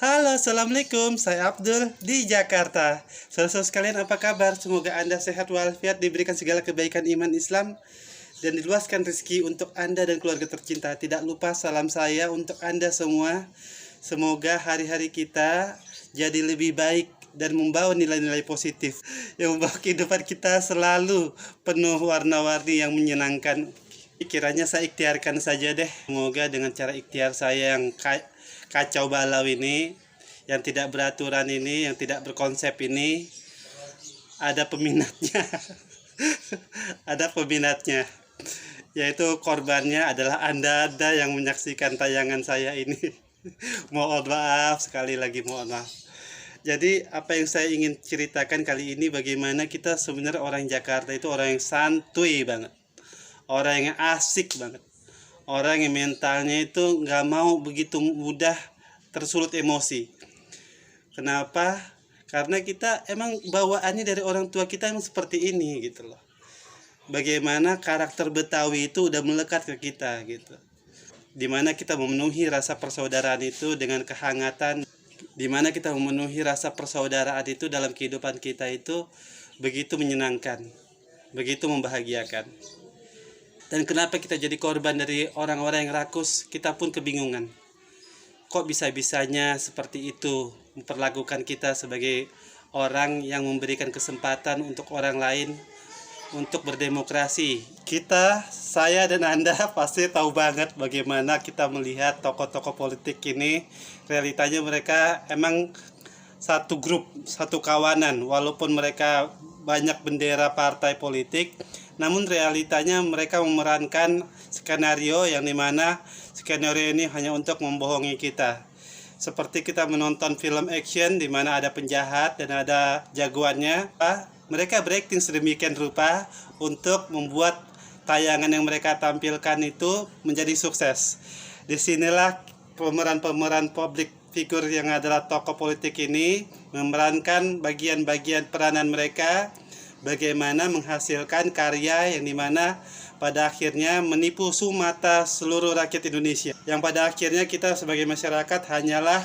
Halo, Assalamualaikum. Saya Abdul di Jakarta. Saudara-saudara sekalian, apa kabar? Semoga Anda sehat walafiat, diberikan segala kebaikan iman Islam, dan diluaskan rezeki untuk Anda dan keluarga tercinta. Tidak lupa salam saya untuk Anda semua. Semoga hari-hari kita jadi lebih baik dan membawa nilai-nilai positif yang membawa kehidupan kita selalu penuh warna-warni yang menyenangkan. Kiranya saya ikhtiarkan saja deh. Semoga dengan cara ikhtiar saya yang kacau balau ini, yang tidak beraturan ini, yang tidak berkonsep ini, ada peminatnya. Ada peminatnya, yaitu korbannya adalah Anda yang menyaksikan tayangan saya ini. Mohon maaf, sekali lagi mohon maaf. Jadi apa yang saya ingin ceritakan kali ini, bagaimana kita sebenarnya orang Jakarta itu orang yang santuy banget, orang yang asik banget, orang yang mentalnya itu nggak mau begitu mudah tersulut emosi. Kenapa? Karena kita emang bawaannya dari orang tua kita emang seperti ini gitu loh. Bagaimana karakter Betawi itu udah melekat ke kita gitu. Dimana kita memenuhi rasa persaudaraan itu dengan kehangatan, dimana kita memenuhi rasa persaudaraan itu dalam kehidupan kita itu begitu menyenangkan, begitu membahagiakan. Dan kenapa kita jadi korban dari orang-orang yang rakus, kita pun kebingungan. Kok bisa-bisanya seperti itu memperlakukan kita sebagai orang yang memberikan kesempatan untuk orang lain untuk berdemokrasi. Kita, saya dan Anda pasti tahu banget bagaimana kita melihat tokoh-tokoh politik ini. Realitanya mereka emang satu grup, satu kawanan. Walaupun mereka banyak bendera partai politik, namun realitanya mereka memerankan skenario yang dimana skenario ini hanya untuk membohongi kita. Seperti kita menonton film action di mana ada penjahat dan ada jagoannya, mereka berakting sedemikian rupa untuk membuat tayangan yang mereka tampilkan itu menjadi sukses. Disinilah pemeran-pemeran public figure yang adalah tokoh politik ini memerankan bagian-bagian peranan mereka, bagaimana menghasilkan karya yang dimana pada akhirnya menipu mata seluruh rakyat Indonesia, yang pada akhirnya kita sebagai masyarakat hanyalah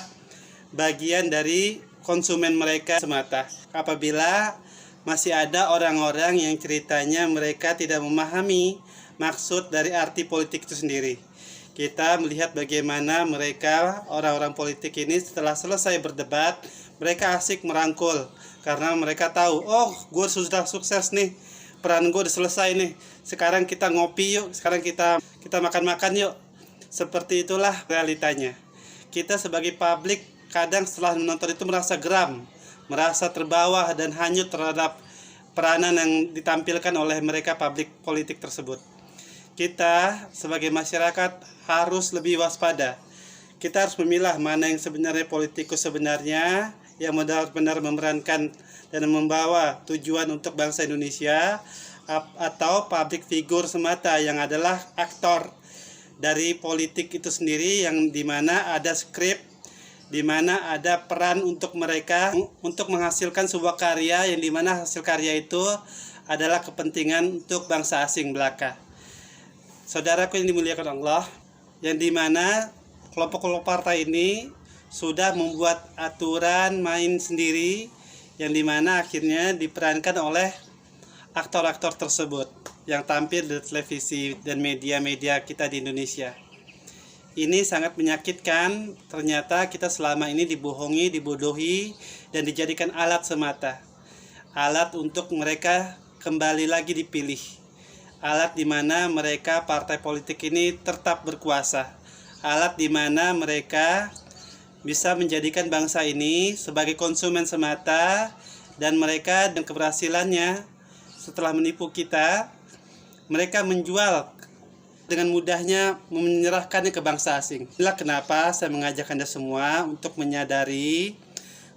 bagian dari konsumen mereka semata. Apabila masih ada orang-orang yang ceritanya mereka tidak memahami maksud dari arti politik itu sendiri, kita melihat bagaimana mereka, orang-orang politik ini setelah selesai berdebat, mereka asik merangkul. Karena mereka tahu, oh gue sudah sukses nih, peran gue udah selesai nih, sekarang kita ngopi yuk, sekarang kita makan-makan yuk. Seperti itulah realitanya. Kita sebagai publik kadang setelah menonton itu merasa geram, merasa terbawa dan hanyut terhadap peranan yang ditampilkan oleh mereka publik politik tersebut. Kita sebagai masyarakat harus lebih waspada. Kita harus memilah mana yang sebenarnya politikus sebenarnya, yang benar-benar memerankan dan membawa tujuan untuk bangsa Indonesia, atau public figure semata yang adalah aktor dari politik itu sendiri, yang dimana ada skrip, dimana ada peran untuk mereka untuk menghasilkan sebuah karya yang dimana hasil karya itu adalah kepentingan untuk bangsa asing belaka. Saudaraku yang dimuliakan Allah, yang dimana kelompok-kelompok partai ini sudah membuat aturan main sendiri, yang dimana akhirnya diperankan oleh aktor-aktor tersebut yang tampil di televisi dan media-media kita di Indonesia. Ini sangat menyakitkan. Ternyata kita selama ini dibohongi, dibodohi, dan dijadikan alat semata. Alat untuk mereka kembali lagi dipilih. Alat di mana mereka partai politik ini tetap berkuasa. Alat di mana mereka bisa menjadikan bangsa ini sebagai konsumen semata, dan mereka dan keberhasilannya setelah menipu kita, mereka menjual dengan mudahnya, menyerahkannya ke bangsa asing. Inilah kenapa saya mengajak Anda semua untuk menyadari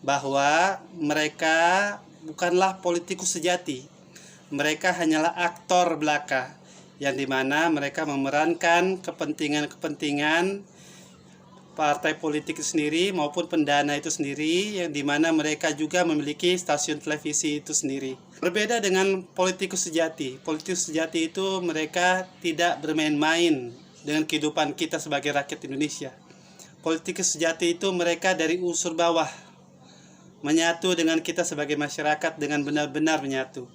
bahwa mereka bukanlah politikus sejati. Mereka hanyalah aktor belaka, yang dimana mereka memerankan kepentingan-kepentingan partai politik itu sendiri maupun pendana itu sendiri, yang dimana mereka juga memiliki stasiun televisi itu sendiri. Berbeda dengan politikus sejati. Politikus sejati itu mereka tidak bermain-main dengan kehidupan kita sebagai rakyat Indonesia. Politikus sejati itu mereka dari unsur bawah, menyatu dengan kita sebagai masyarakat dengan benar-benar menyatu.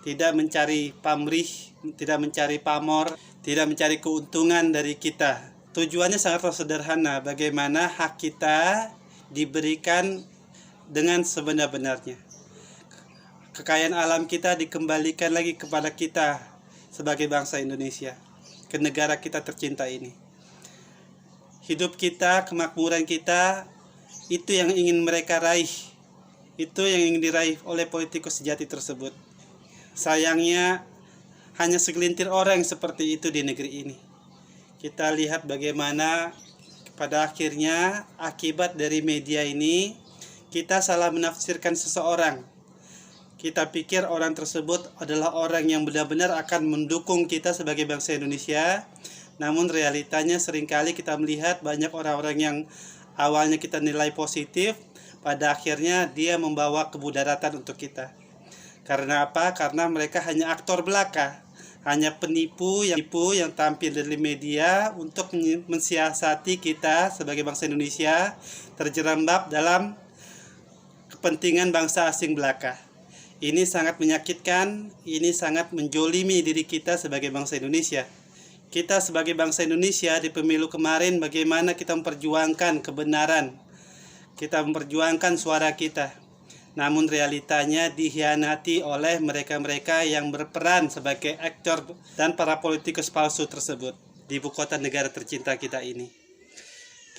Tidak mencari pamrih, tidak mencari pamor, tidak mencari keuntungan dari kita. Tujuannya sangatlah sederhana, bagaimana hak kita diberikan dengan sebenar-benarnya. Kekayaan alam kita dikembalikan lagi kepada kita sebagai bangsa Indonesia, ke negara kita tercinta ini. Hidup kita, kemakmuran kita, itu yang ingin mereka raih. Itu yang ingin diraih oleh politikus sejati tersebut. Sayangnya hanya segelintir orang yang seperti itu di negeri ini. Kita lihat bagaimana pada akhirnya akibat dari media ini, kita salah menafsirkan seseorang. Kita pikir orang tersebut adalah orang yang benar-benar akan mendukung kita sebagai bangsa Indonesia. Namun realitanya seringkali kita melihat banyak orang-orang yang awalnya kita nilai positif, pada akhirnya dia membawa kemudaratan untuk kita. Karena apa? Karena mereka hanya aktor belaka, hanya penipu yang tampil dari media untuk mensiasati kita sebagai bangsa Indonesia terjerembab dalam kepentingan bangsa asing belaka. Ini sangat menyakitkan, ini sangat menjolimi diri kita sebagai bangsa Indonesia. Kita sebagai bangsa Indonesia di pemilu kemarin bagaimana kita memperjuangkan kebenaran, kita memperjuangkan suara kita. Namun realitanya dikhianati oleh mereka-mereka yang berperan sebagai aktor dan para politikus palsu tersebut di ibu kota negara tercinta kita ini.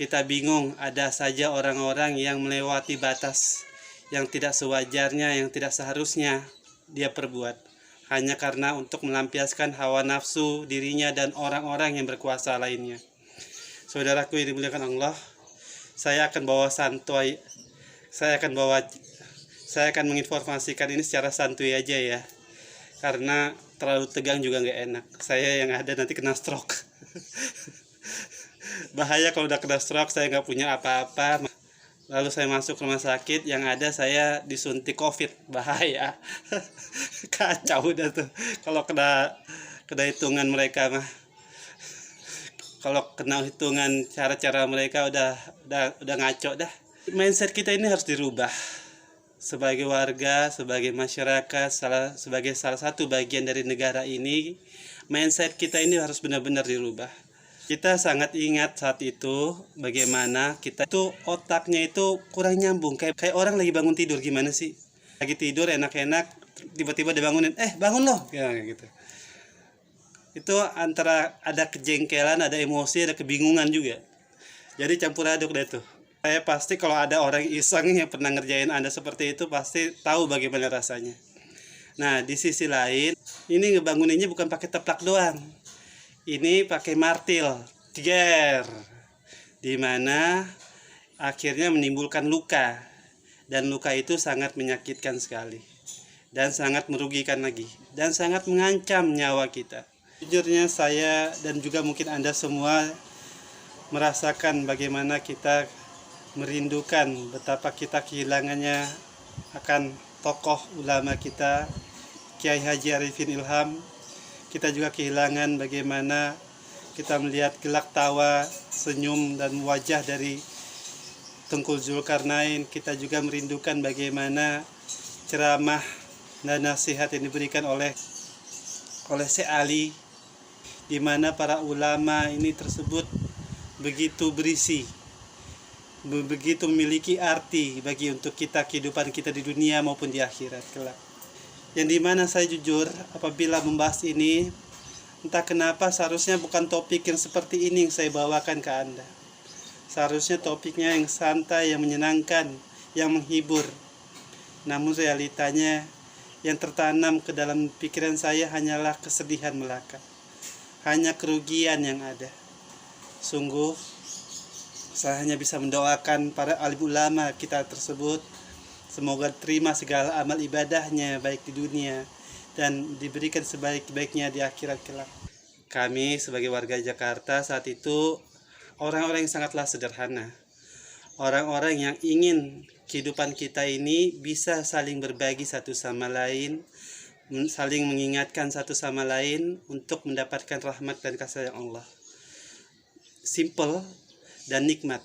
Kita bingung, ada saja orang-orang yang melewati batas yang tidak sewajarnya, yang tidak seharusnya dia perbuat. Hanya karena untuk melampiaskan hawa nafsu dirinya dan orang-orang yang berkuasa lainnya. Saudaraku yang dimuliakan Allah, saya akan menginformasikan ini secara santuy aja ya. Karena terlalu tegang juga nggak enak. Saya yang ada nanti kena stroke. Bahaya kalau udah kena stroke, saya nggak punya apa-apa. Lalu saya masuk rumah sakit, yang ada saya disuntik COVID, bahaya. Kacau udah tuh. Kalau kena hitungan mereka mah. Kalau kena hitungan cara-cara mereka udah ngaco dah. Mindset kita ini harus dirubah. Sebagai warga, sebagai masyarakat, sebagai salah satu bagian dari negara ini, mindset kita ini harus benar-benar dirubah. Kita sangat ingat saat itu bagaimana kita itu otaknya itu kurang nyambung, kayak orang lagi bangun tidur. Gimana sih, lagi tidur enak-enak tiba-tiba dibangunin, bangun loh ya, gitu. Itu antara ada kejengkelan, ada emosi, ada kebingungan juga, jadi campur aduk deh tuh. Saya pasti kalau ada orang iseng yang pernah ngerjain Anda seperti itu pasti tahu bagaimana rasanya. Nah di sisi lain, ini ngebanguninnya bukan pakai teplak doang, ini pakai martil, tiger, dimana akhirnya menimbulkan luka, dan luka itu sangat menyakitkan sekali, dan sangat merugikan lagi, dan sangat mengancam nyawa kita. Jujurnya saya dan juga mungkin Anda semua merasakan bagaimana kita merindukan betapa kita kehilangannya akan tokoh ulama kita, Kiai Haji Arifin Ilham. Kita juga kehilangan bagaimana kita melihat gelak tawa, senyum dan wajah dari Tengku Zulkarnain. Kita juga merindukan bagaimana ceramah dan nasihat yang diberikan oleh Syekh Ali, di mana para ulama ini tersebut begitu berisi, begitu memiliki arti bagi untuk kita, kehidupan kita di dunia maupun di akhirat kelak. Yang dimana saya jujur apabila membahas ini, entah kenapa seharusnya bukan topik yang seperti ini yang saya bawakan ke Anda. Seharusnya topiknya yang santai, yang menyenangkan, yang menghibur. Namun realitanya yang tertanam ke dalam pikiran saya hanyalah kesedihan belaka, hanya kerugian yang ada. Sungguh saya hanya bisa mendoakan para alim ulama kita tersebut, semoga terima segala amal ibadahnya baik di dunia dan diberikan sebaik-baiknya di akhirat kelak. Kami sebagai warga Jakarta saat itu orang-orang yang sangatlah sederhana. Orang-orang yang ingin kehidupan kita ini bisa saling berbagi satu sama lain, saling mengingatkan satu sama lain untuk mendapatkan rahmat dan kasih sayang Allah. Simple dan nikmat.